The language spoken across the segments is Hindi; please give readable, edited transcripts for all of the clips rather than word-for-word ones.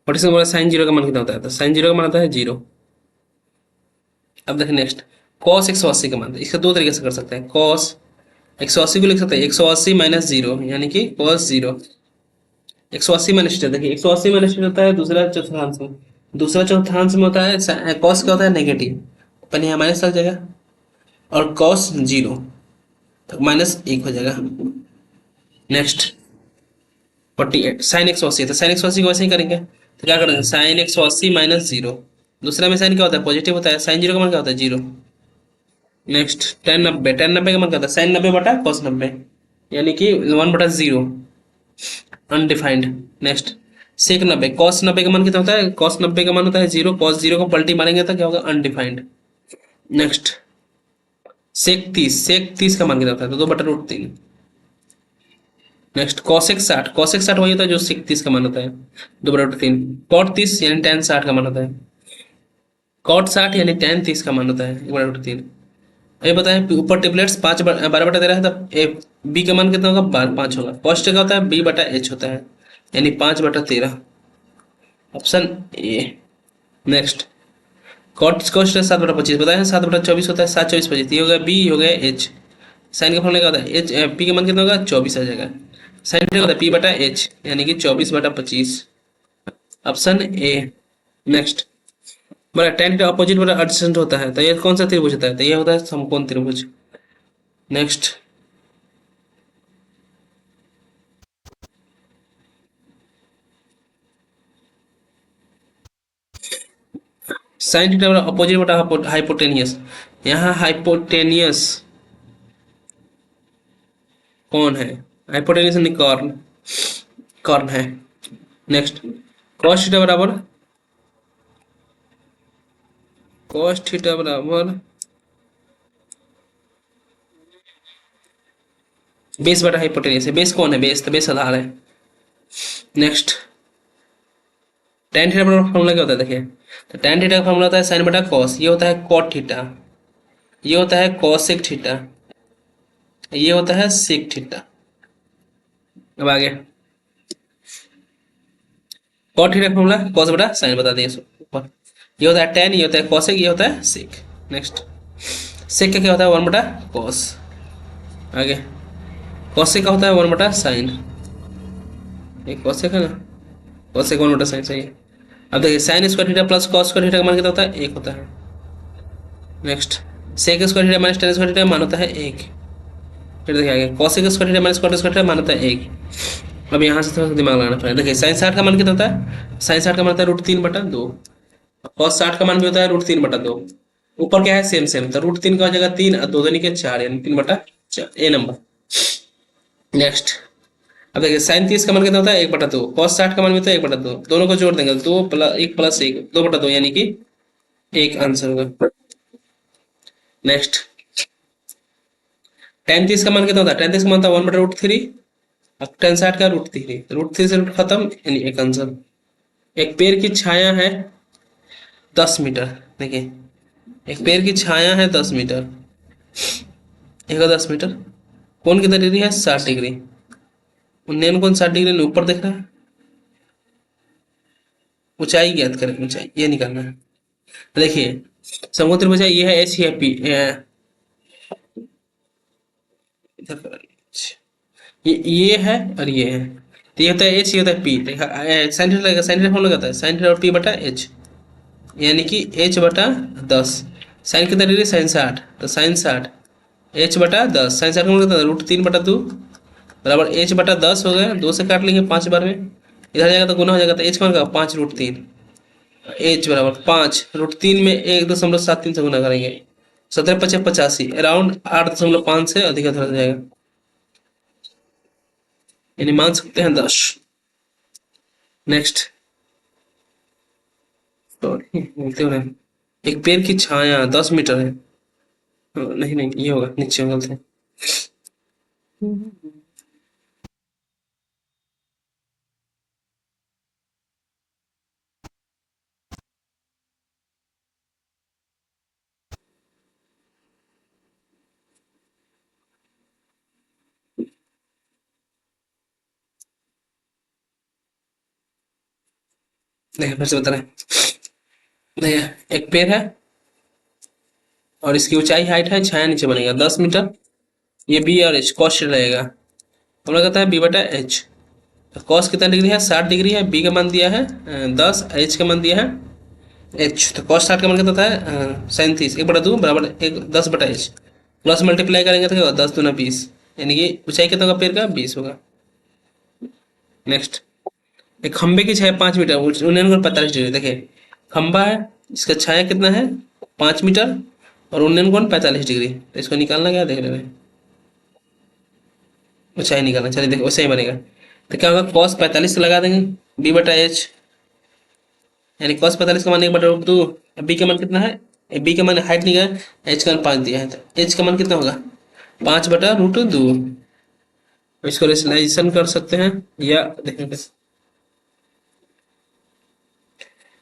और इसमें बोला साइन जीरो का मान कितना होता है, तो साइन जीरो का मान होता है जीरो। अब देखिए नेक्स्ट, कॉस 180 का मान है। इसका दो तरीके से कर सकते हैं। कॉस 180 को लिख सकते हैं 180 माइनस जीरो, यानी कि कॉस जीरो। 180 माइनस जीरो, देखिए 180 माइनस जीरो होता है दूसरा चतुर्थांश में, दूसरा चतुर्थांश में होता है कॉस क्या होता है नेगेटिव, पहले यहाँ माइनस लग जाएगा, और कॉस जीरो तो माइनस एक हो जाएगा। नेक्स्ट 48 साइन 180, तो साइन 180 को वैसे ही करेंगे, तो क्या करेंगे साइन 180 माइनस जीरो, दूसरा में साइन क्या होता है पॉजिटिव होता है, साइन जीरो का मान क्या होता है जीरो। नेक्स्ट टेन नब्बे का मान क्या होता है साइन 90 बटा कॉस 90, यानी कि 1/0, अनडिफाइंड। नेक्स्ट सेक 90, कॉस 90 का मान कितना होता है, कॉस 90 का मान होता है जीरो, कॉस जीरो को पलटी मारेंगे तो क्या होगा अनडिफाइंड। नेक्स्ट सेक 30 का मान कितना होता है, तो 2/√3। नेक्स्ट कॉसेक 60 वही होता है जो सेक 30 का मान होता है, 2/√3। कॉट 30 यानी tan 60 का मान होता है, कॉट 60 यानी tan 30 का मान होता है 1/√3। ये बताएं ऊपर टिपलेट्स 12/13 है, तब ए बी का मान कितना होगा 5 होगा। कॉस्ट का होता है B/H होता है, यानी 5/13, ऑप्शन ए। नेक्स्ट कॉस्ट है 7/25, बताया 7/24 होता है, 7 24 25, ये हो गया बी, हो गया एच। साइन का फॉर्मूला क्या होता है एच, पी का मान कितना होगा 24 आ जाएगा, साइन का होता है P/H यानी कि 24/25, ऑप्शन ए। नेक्स्ट बड़ा tan थीटा अपोजिट बड़ा एडजेसेंट होता है, तो ये कौन सा त्रिभुज होता है, तो ये होता है समकोण त्रिभुज। नेक्स्ट साइन थीटा बड़ा अपोजिट बटा हाइपोटेनियस, यहाँ हाइपोटेनियस कौन है, हाइपोटेनियस यानी कॉर्न, कॉर्न है। नेक्स्ट cos थीटा बराबर, cos थीटा बराबर बेस बटा हाइपोटेनियस है, बेस कौन है, बेस तो बेस आधार है। नेक्स्ट tan थीटा बराबर फॉर्मूला क्या होता है देखिए, तो tan थीटा का फॉर्मूला होता है साइन बटा कॉस, ये होता है cot थीटा, ये होता है cosec थीटा, ये होता है sec थीटा। अब आगे cot थीटा का फॉर्मूला cos बटा साइन बता दिए ऊपर, ये होता है tan, ये होता है cosec, ये होता है sec। नेक्स्ट sec का क्या होता है 1/cos। आगे cosec का होता है 1/sin, ये cosec है ना, cosec 1/sin सही है। अब देखिए sine square theta plus cos square theta का मान कितना होता है एक होता है। Next sec square theta minus tan square theta मान होता है एक। फिर देखिए आगे cosec square theta minus cot square theta मान होता है एक। अब यहाँ से थोड़ा सा दिमाग लगाना पड़ेगा, देखिए साइन 60 का मान कितना होता है, साइन 60 का मान होता है √3/2, कॉस 60 का मान भी होता है √3/2। ऊपर क्या है सेम सेम, तो √3 का हो जाएगा 3 और 2 दूनी के 4 यानी 3/4 ए नंबर। नेक्स्ट अब देखिए साइन 30 का मान कितना होता है 1/2, कॉस 60 का मान भी होता है 1/2, दोनों को जोड़ देंगे 2 + 1 + 1 2/2 यानी कि एक आंसर होगा। नेक्स्ट tan 30 का मान कितना होता है, tan 30 का मान होता है 1/√3, अब tan 60 का √3, √3 से रूट खत्म यानी एक आंसर। एक पेड़ की छाया है 10 मीटर, देखिए एक पेड़ की छाया है 10 मीटर, एक 10 मीटर, कौन कितना डिग्री है 60 डिग्री, उन्नयन कौन 60 डिग्री ऊपर देख रहा है, ऊंचाई ज्ञात करें, ऊंचाई ये निकालना है। देखिए समकोण त्रिभुज है, ये है एच, ये पी, ये है और ये है, तो ये होता है एच, ये होता है पी, साइन थीटा लगेगा, साइन थीटा फॉर्मूला क्या होता है साइन थीटा और P/H, यानी कि H/10। साइन कितना डिग्री साइन 60, तो साइन 60 H/10, साइन 60 का मतलब √3/2 बराबर H/10 हो गया, 2 से काट लेंगे 5 बार में, इधर जाएगा तो गुना हो जाएगा, तो H का मान 5√3, H बराबर 5√3 में 1.73 से गुना करेंगे, 17×5 = 85, अराउंड 8.5 से अधिक हो जाएगा, यानी मान सकते हैं 10। नेक्स्ट बोलते हो रहे, एक पेड़ की छाया 10 मीटर है, नहीं नहीं ये होगा नीचे गलत है। देखिए फिर से बता रहे हैं। देखिए एक पेड़ है और इसकी ऊंचाई हाइट है, छाया नीचे बनेगा 10 मीटर। ये बी और एच कॉस्ट रहेगा। हम लोग कहता है बी बटा एच। तो कॉस कितना डिग्री है, 60 डिग्री है। बी का मान दिया है 10, एच का मान दिया है एच। तो कॉस 60 का मान कितना है 37, 1/2 बराबर 10/h। प्लस मल्टीप्लाई करेंगे तो क्या होगा 10×2 = 20, यानी कि ऊंचाई कितना होगा पेड़ का 20 होगा। नेक्स्ट, एक खंबे की छाया 5 मीटर, उन्नयन कोण 45 डिग्री। देखिए खंबा है, इसका छाया कितना है 5 मीटर और उन्नयन कोण 45 डिग्री। तो इसको निकालना क्या देख रहे हैं, ऊंचाई निकालना। चलिए देखो वैसे ही बनेगा। तो क्या होगा कॉस 45 लगा देंगे बी बटा एच, यानी cos 45 का मान 1/2। बी का मान कितना है, बी का मान हाइट नहीं है, एच का मान 5 दिया है, तो एच का मान कितना होगा 5/√2। इसको रेशनलाइजेशन कर सकते हैं या देखेंगे।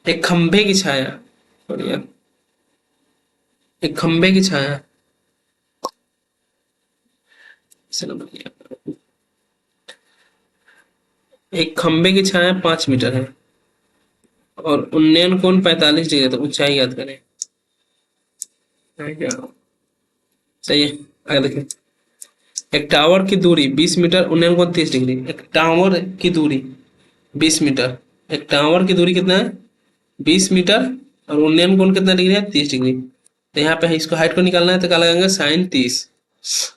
एक खंभे की छाया, बढ़िया, एक खंभे की छाया से नंबर किया। एक खंभे की छाया 5 मीटर है और उन्नयन कोण 45 डिग्री है, तो ऊंचाई याद करें। है क्या, सही है। आगे देखिए, एक टावर की दूरी 20 मीटर, उन्नयन कोण 30 डिग्री। एक टावर की दूरी 20 मीटर, एक टावर की दूरी कितना है 20 मीटर और उन्नयन कोण कितना डिग्री है 30 डिग्री। तो यहाँ पे इसको हाइट को निकालना है, तो क्या लगाएंगे sin30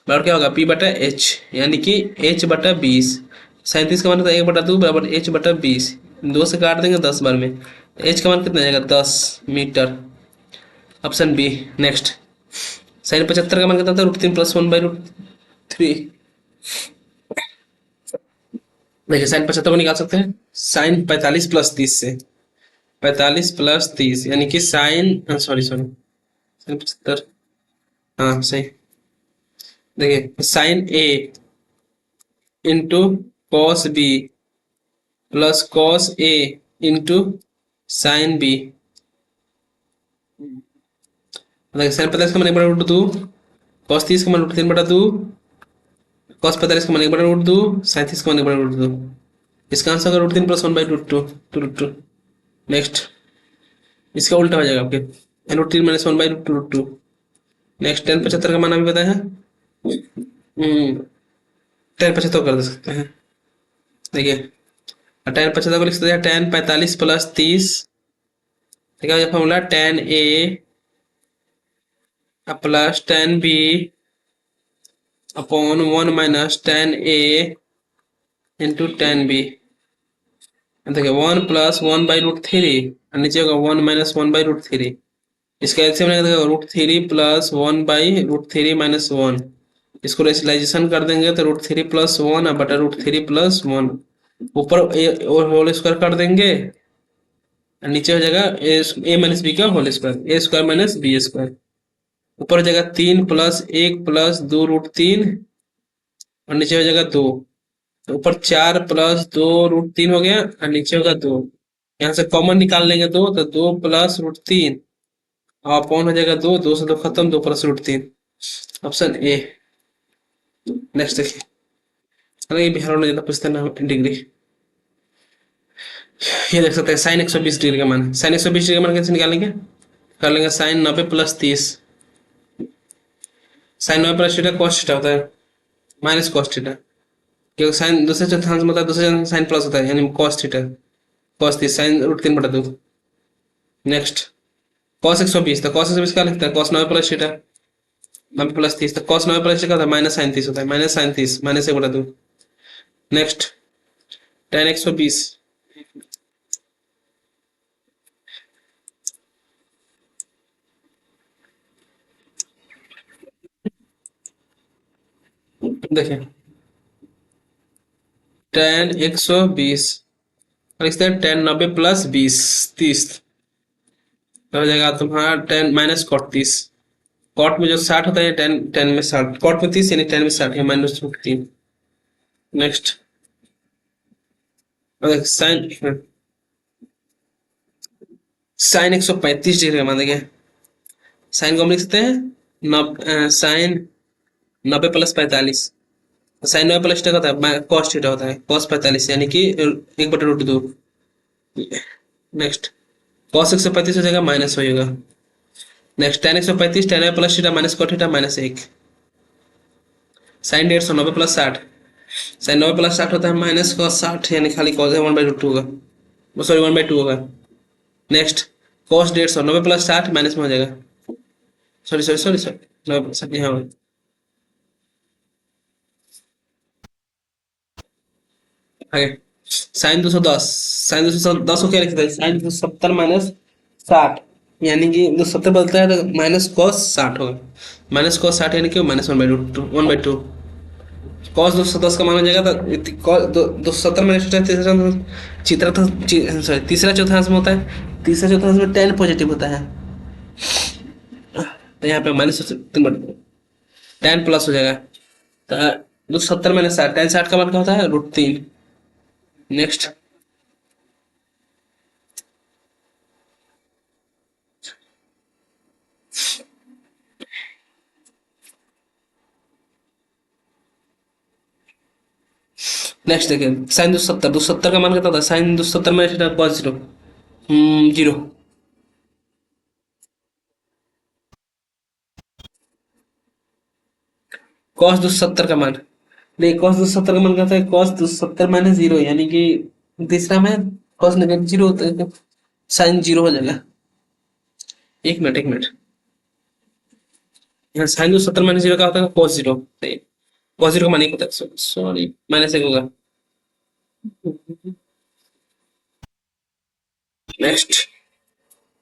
बराबर क्या होगा p/h, यानी कि h/20। 37 का मान होता है 1/2 बराबर h/20। दो से काट देंगे 10 बार में, तो h का मान कितना जाएगा 10 metre. Option B. Next, sin 75 का मान कितना था √3 + 1/√3। देखिए sin 75 को निकाल सकते हैं sin 45 + 30 से, 45 + 30 यानी कि साइन, सॉरी सॉरी, sin 75, हाँ सही। देखिए sin a × cos b + cos a × sin b। देखिए sin 45 का मान 1/2, cos 30 का मान √3/2, cos 45 का मान 1/2, sin 30 का मान 1/2। इसका आंसर होगा √3 + 1/√2 2√2। नेक्स्ट, इसका उल्टा हो जाएगा आपके, √3 - 1/√2। नेक्स्ट, tan 75 का मान अभी बताया है, tan 75 कर दे सकते हैं। देखिए tan 75 को लिख सकते हैं tan 45 + 30, क्या हो formula tan a plus tan b upon 1 - tan a into tan b। देखिए 1 + 1/√3 और नीचे होगा 1 - 1/√3। इसका एलसीएम लगाएंगे √3 + 1/√3 - 1। इसको रेशनलाइजेशन कर देंगे तो √3 + 1 और बटा √3 + 1। ऊपर ए होल स्क्वायर कर देंगे और नीचे हो जाएगा a - b का होल स्क्वायर, a² - b²। ऊपर हो जाएगा 3 + 1 + 2√3 और नीचे हो जाएगा 2। तो ऊपर 4 + 2√3 हो गया और नीचे होगा 2। यहाँ से कॉमन निकाल लेंगे 2, तो 2 + √3 अपॉन हो जाएगा 2, 2 से 2 खत्म, 2 + √3। Option A. नेक्स्ट देखिए, अरे ये बिहार में ज्यादा पूछते ना डिग्री। ये देख सकते हैं साइन 120 डिग्री का मान, साइन 120 डिग्री का मान कैसे निकालेंगे, कर लेंगे sine 90 + 30। Sine 90 + theta cos theta होता है माइनस cos थीटा, क्योंकि साइन दूसरे चतुर्थांश में होता है, दूसरे चतुर्थांश साइन प्लस होता है, यानी cos theta cos 30 sine √3/2। Next, cos 120, तो cos 120 क्या लिखता है cos 90 + थीटा, 90 + 30, तो cos 90 + थीटा होता है -sin 30 होता है, -sin 30 -1/2। नेक्स्ट, tan 120, देखिए tan 120 लिखते हैं tan 90 + 20 30, तो हो जाएगा तुम्हारा tan -cot 30। कॉट में जो 60 होता है टेन, टेन में 60, कॉट में 30 यानी टेन में 60 है -√3। नेक्स्ट, साइन, साइन 135 डिग्री का मान देखिए, साइन को हम लिख सकते हैं साइन 90 + 45, साइन 90 + थीटा होता है cos थीटा होता है cos 45 यानी कि 1/√2। नेक्स्ट कॉस 135 हो जाएगा, माइनस होगा। Next tan 135, tan y plus theta minus cot theta minus 1। Sine 150 90 plus 60, sine 90 plus 60 होता है माइनस कॉस 60, यानी खाली कॉस है 1/√2 होगा, सॉरी 1/2 होगा। नेक्स्ट कॉस 150 90 प्लस 60 माइनस में हो जाएगा, sorry sorry sorry sorry 90 plus 60 यहाँ होगा। आगे साइन 210, साइन 210 को क्या लिखता है, साइन 270 माइनस 60, यानी कि 270 बदलता है तो माइनस कॉस 60 होगा, माइनस कॉस 60 यानी कि माइनस 1/2 कॉस 210 का मान हो जाएगा, तो 270 माइनस सॉरी तीसरा चौथा अंश में होता है, तीसरा चौथा अंश में टेन पॉजिटिव होता है, तो यहाँ पे माइनस टेन प्लस हो जाएगा, तो 270 माइनस 60, टेन 60 का मान क्या होता है √3। नेक्स्ट नेक्स्ट देखिए साइन 270, 270 का मान कितना होता है, साइन 270 माइनस कॉस 0, 0। कॉस 270 का मान, नहीं कॉस 270 का मान क्या होता है, कॉस 270 माइनस 0, यानी कि तीसरा में कॉस नेगेटिव 0 होता है, साइन 0 हो जाएगा। एक मिनट एक मिनट, यहाँ साइन 270 माइनस 0 का होता है कॉस 0, कॉस 0 का मान 1 होता है, सॉरी माइनस 1 होगा। नेक्स्ट